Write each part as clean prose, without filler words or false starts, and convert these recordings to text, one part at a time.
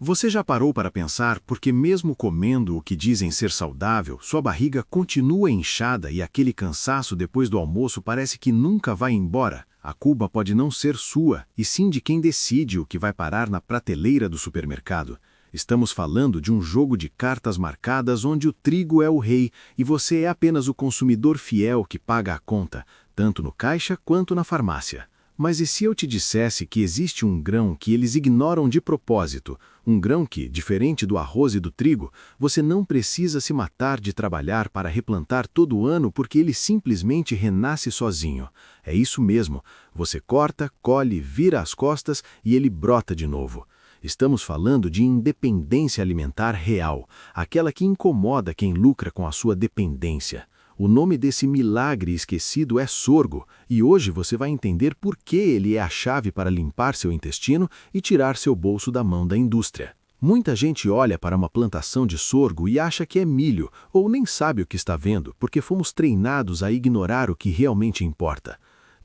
Você já parou para pensar por que mesmo comendo o que dizem ser saudável, sua barriga continua inchada e aquele cansaço depois do almoço parece que nunca vai embora? A culpa pode não ser sua, e sim de quem decide o que vai parar na prateleira do supermercado. Estamos falando de um jogo de cartas marcadas onde o trigo é o rei e você é apenas o consumidor fiel que paga a conta, tanto no caixa quanto na farmácia. Mas e se eu te dissesse que existe um grão que eles ignoram de propósito, um grão que, diferente do arroz e do trigo, você não precisa se matar de trabalhar para replantar todo ano porque ele simplesmente renasce sozinho? É isso mesmo, você corta, colhe, vira as costas e ele brota de novo. Estamos falando de independência alimentar real, aquela que incomoda quem lucra com a sua dependência. O nome desse milagre esquecido é sorgo, e hoje você vai entender por que ele é a chave para limpar seu intestino e tirar seu bolso da mão da indústria. Muita gente olha para uma plantação de sorgo e acha que é milho, ou nem sabe o que está vendo, porque fomos treinados a ignorar o que realmente importa.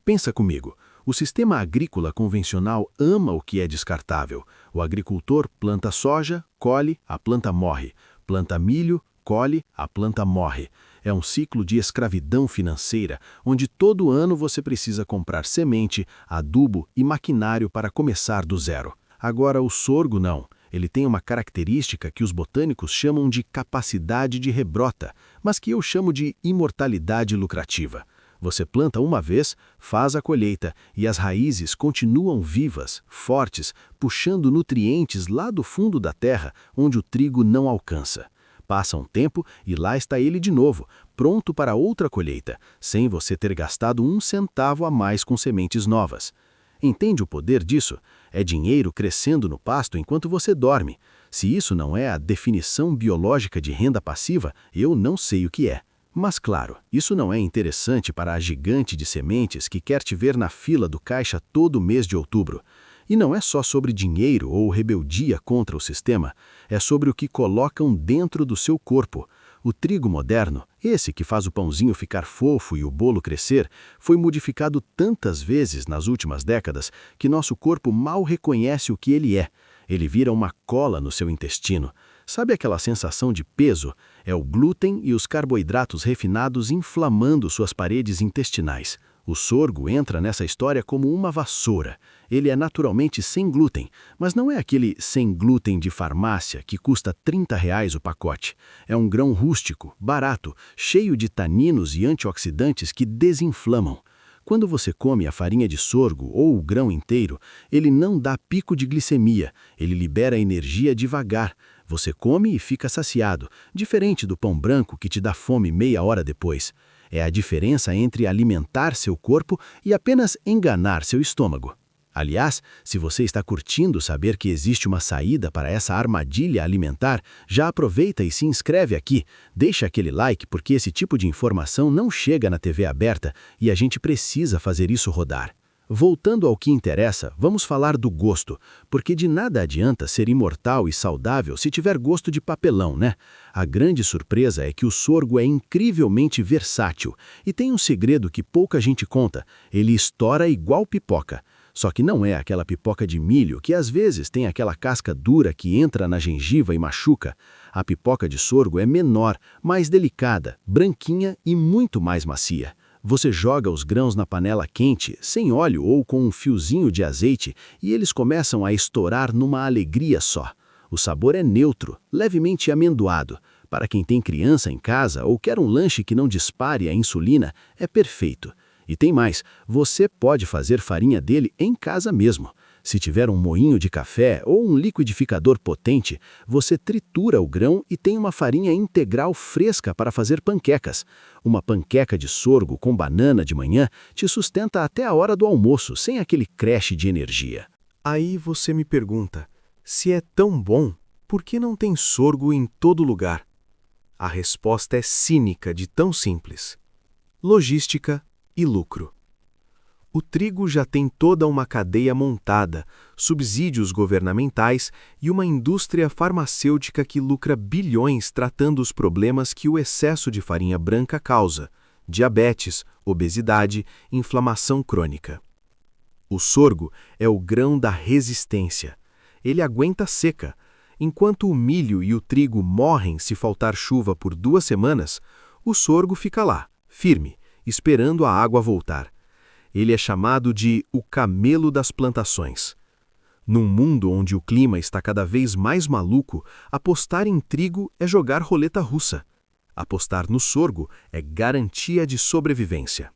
Pensa comigo, o sistema agrícola convencional ama o que é descartável. O agricultor planta soja, colhe, a planta morre. Planta milho, colhe, a planta morre. É um ciclo de escravidão financeira, onde todo ano você precisa comprar semente, adubo e maquinário para começar do zero. Agora, o sorgo não. Ele tem uma característica que os botânicos chamam de capacidade de rebrota, mas que eu chamo de imortalidade lucrativa. Você planta uma vez, faz a colheita e as raízes continuam vivas, fortes, puxando nutrientes lá do fundo da terra, onde o trigo não alcança. Passa um tempo e lá está ele de novo, pronto para outra colheita, sem você ter gastado um centavo a mais com sementes novas. Entende o poder disso? É dinheiro crescendo no pasto enquanto você dorme. Se isso não é a definição biológica de renda passiva, eu não sei o que é. Mas claro, isso não é interessante para a gigante de sementes que quer te ver na fila do caixa todo mês de outubro. E não é só sobre dinheiro ou rebeldia contra o sistema, é sobre o que colocam dentro do seu corpo. O trigo moderno, esse que faz o pãozinho ficar fofo e o bolo crescer, foi modificado tantas vezes nas últimas décadas que nosso corpo mal reconhece o que ele é. Ele vira uma cola no seu intestino. Sabe aquela sensação de peso? É o glúten e os carboidratos refinados inflamando suas paredes intestinais. O sorgo entra nessa história como uma vassoura. Ele é naturalmente sem glúten, mas não é aquele sem glúten de farmácia que custa R$ 30 o pacote. É um grão rústico, barato, cheio de taninos e antioxidantes que desinflamam. Quando você come a farinha de sorgo ou o grão inteiro, ele não dá pico de glicemia, ele libera energia devagar. Você come e fica saciado, diferente do pão branco que te dá fome meia hora depois. É a diferença entre alimentar seu corpo e apenas enganar seu estômago. Aliás, se você está curtindo saber que existe uma saída para essa armadilha alimentar, já aproveita e se inscreve aqui. Deixa aquele like porque esse tipo de informação não chega na TV aberta e a gente precisa fazer isso rodar. Voltando ao que interessa, vamos falar do gosto, porque de nada adianta ser imortal e saudável se tiver gosto de papelão, né? A grande surpresa é que o sorgo é incrivelmente versátil e tem um segredo que pouca gente conta: ele estoura igual pipoca. Só que não é aquela pipoca de milho que às vezes tem aquela casca dura que entra na gengiva e machuca. A pipoca de sorgo é menor, mais delicada, branquinha e muito mais macia. Você joga os grãos na panela quente, sem óleo ou com um fiozinho de azeite, e eles começam a estourar numa alegria só. O sabor é neutro, levemente amendoado. Para quem tem criança em casa ou quer um lanche que não dispare a insulina, é perfeito. E tem mais, você pode fazer farinha dele em casa mesmo. Se tiver um moinho de café ou um liquidificador potente, você tritura o grão e tem uma farinha integral fresca para fazer panquecas. Uma panqueca de sorgo com banana de manhã te sustenta até a hora do almoço, sem aquele crash de energia. Aí você me pergunta, se é tão bom, por que não tem sorgo em todo lugar? A resposta é cínica de tão simples: logística e lucro. O trigo já tem toda uma cadeia montada, subsídios governamentais e uma indústria farmacêutica que lucra bilhões tratando os problemas que o excesso de farinha branca causa: diabetes, obesidade, inflamação crônica. O sorgo é o grão da resistência. Ele aguenta a seca. Enquanto o milho e o trigo morrem se faltar chuva por 2 semanas, o sorgo fica lá, firme, esperando a água voltar. Ele é chamado de o camelo das plantações. Num mundo onde o clima está cada vez mais maluco, apostar em trigo é jogar roleta russa. Apostar no sorgo é garantia de sobrevivência.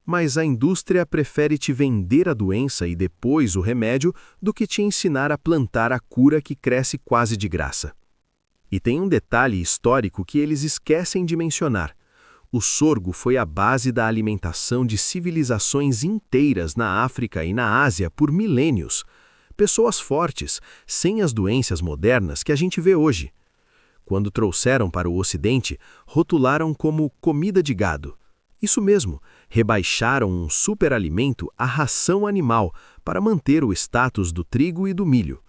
Mas a indústria prefere te vender a doença e depois o remédio do que te ensinar a plantar a cura que cresce quase de graça. E tem um detalhe histórico que eles esquecem de mencionar. O sorgo foi a base da alimentação de civilizações inteiras na África e na Ásia por milênios. Pessoas fortes, sem as doenças modernas que a gente vê hoje. Quando trouxeram para o Ocidente, rotularam como comida de gado. Isso mesmo, rebaixaram um superalimento à ração animal para manter o status do trigo e do milho.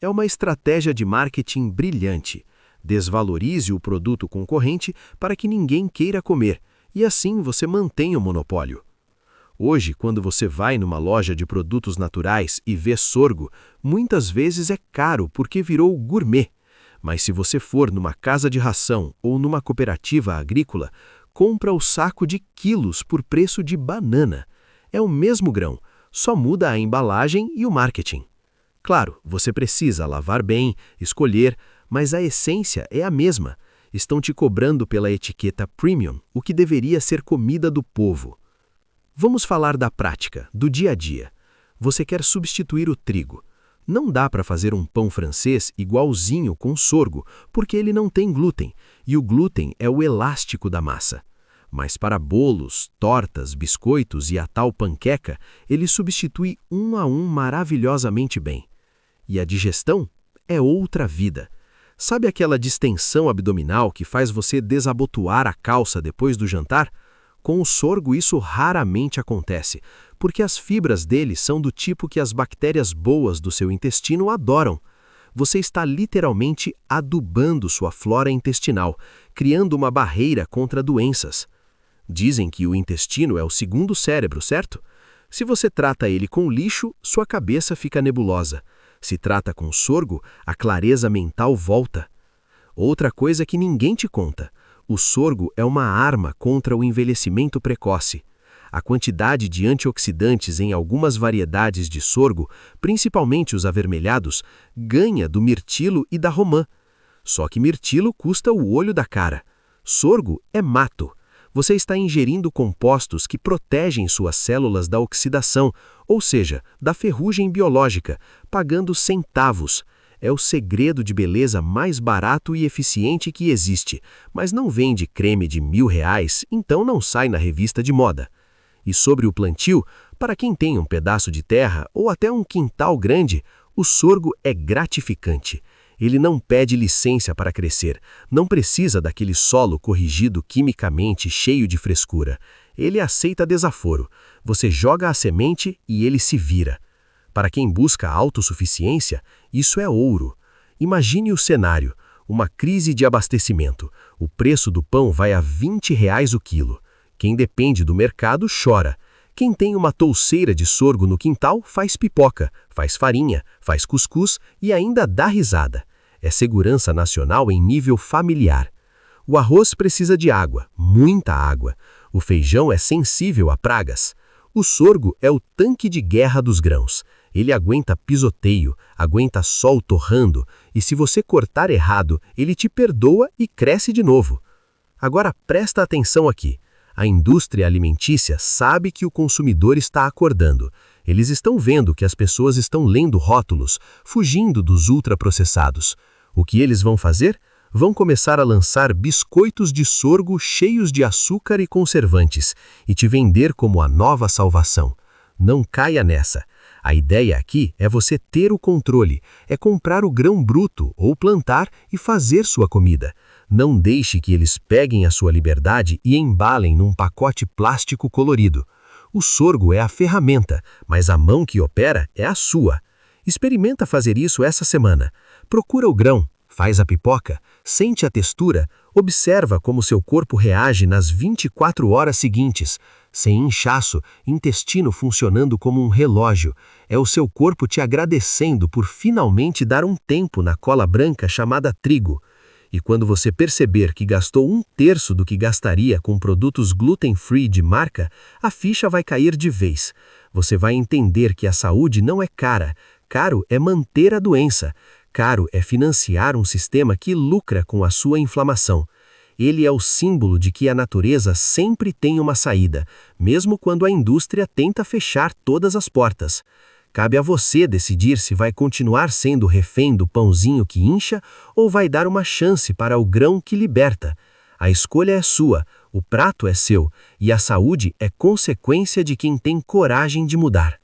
É uma estratégia de marketing brilhante. Desvalorize o produto concorrente para que ninguém queira comer, e assim você mantém o monopólio. Hoje, quando você vai numa loja de produtos naturais e vê sorgo, muitas vezes é caro porque virou gourmet. Mas se você for numa casa de ração ou numa cooperativa agrícola, compra o saco de quilos por preço de banana. É o mesmo grão, só muda a embalagem e o marketing. Claro, você precisa lavar bem, escolher, mas a essência é a mesma. Estão te cobrando pela etiqueta premium, o que deveria ser comida do povo. Vamos falar da prática, do dia a dia. Você quer substituir o trigo. Não dá para fazer um pão francês igualzinho com sorgo, porque ele não tem glúten, e o glúten é o elástico da massa. Mas para bolos, tortas, biscoitos e a tal panqueca, ele substitui um a um maravilhosamente bem. E a digestão é outra vida. Sabe aquela distensão abdominal que faz você desabotoar a calça depois do jantar? Com o sorgo isso raramente acontece, porque as fibras dele são do tipo que as bactérias boas do seu intestino adoram. Você está literalmente adubando sua flora intestinal, criando uma barreira contra doenças. Dizem que o intestino é o segundo cérebro, certo? Se você trata ele com lixo, sua cabeça fica nebulosa. Se trata com sorgo, a clareza mental volta. Outra coisa que ninguém te conta. O sorgo é uma arma contra o envelhecimento precoce. A quantidade de antioxidantes em algumas variedades de sorgo, principalmente os avermelhados, ganha do mirtilo e da romã. Só que mirtilo custa o olho da cara. Sorgo é mato. Você está ingerindo compostos que protegem suas células da oxidação, ou seja, da ferrugem biológica, pagando centavos. É o segredo de beleza mais barato e eficiente que existe, mas não vende creme de R$1.000, então não sai na revista de moda. E sobre o plantio, para quem tem um pedaço de terra ou até um quintal grande, o sorgo é gratificante. Ele não pede licença para crescer, não precisa daquele solo corrigido quimicamente cheio de frescura. Ele aceita desaforo. Você joga a semente e ele se vira. Para quem busca autossuficiência, isso é ouro. Imagine o cenário, uma crise de abastecimento. O preço do pão vai a R$20 o quilo. Quem depende do mercado chora. Quem tem uma touceira de sorgo no quintal faz pipoca, faz farinha, faz cuscuz e ainda dá risada. É segurança nacional em nível familiar. O arroz precisa de água, muita água. O feijão é sensível a pragas. O sorgo é o tanque de guerra dos grãos. Ele aguenta pisoteio, aguenta sol torrando, e se você cortar errado, ele te perdoa e cresce de novo. Agora presta atenção aqui. A indústria alimentícia sabe que o consumidor está acordando. Eles estão vendo que as pessoas estão lendo rótulos, fugindo dos ultraprocessados. O que eles vão fazer? Vão começar a lançar biscoitos de sorgo cheios de açúcar e conservantes e te vender como a nova salvação. Não caia nessa. A ideia aqui é você ter o controle, é comprar o grão bruto ou plantar e fazer sua comida. Não deixe que eles peguem a sua liberdade e embalem num pacote plástico colorido. O sorgo é a ferramenta, mas a mão que opera é a sua. Experimenta fazer isso essa semana. Procura o grão, faz a pipoca, sente a textura, observa como seu corpo reage nas 24 horas seguintes. sem inchaço, intestino funcionando como um relógio. É o seu corpo te agradecendo por finalmente dar um tempo na cola branca chamada trigo. E quando você perceber que gastou 1/3 do que gastaria com produtos gluten-free de marca, a ficha vai cair de vez. Você vai entender que a saúde não é cara. Caro é manter a doença. Caro é financiar um sistema que lucra com a sua inflamação. Ele é o símbolo de que a natureza sempre tem uma saída, mesmo quando a indústria tenta fechar todas as portas. Cabe a você decidir se vai continuar sendo refém do pãozinho que incha ou vai dar uma chance para o grão que liberta. A escolha é sua, o prato é seu, e a saúde é consequência de quem tem coragem de mudar.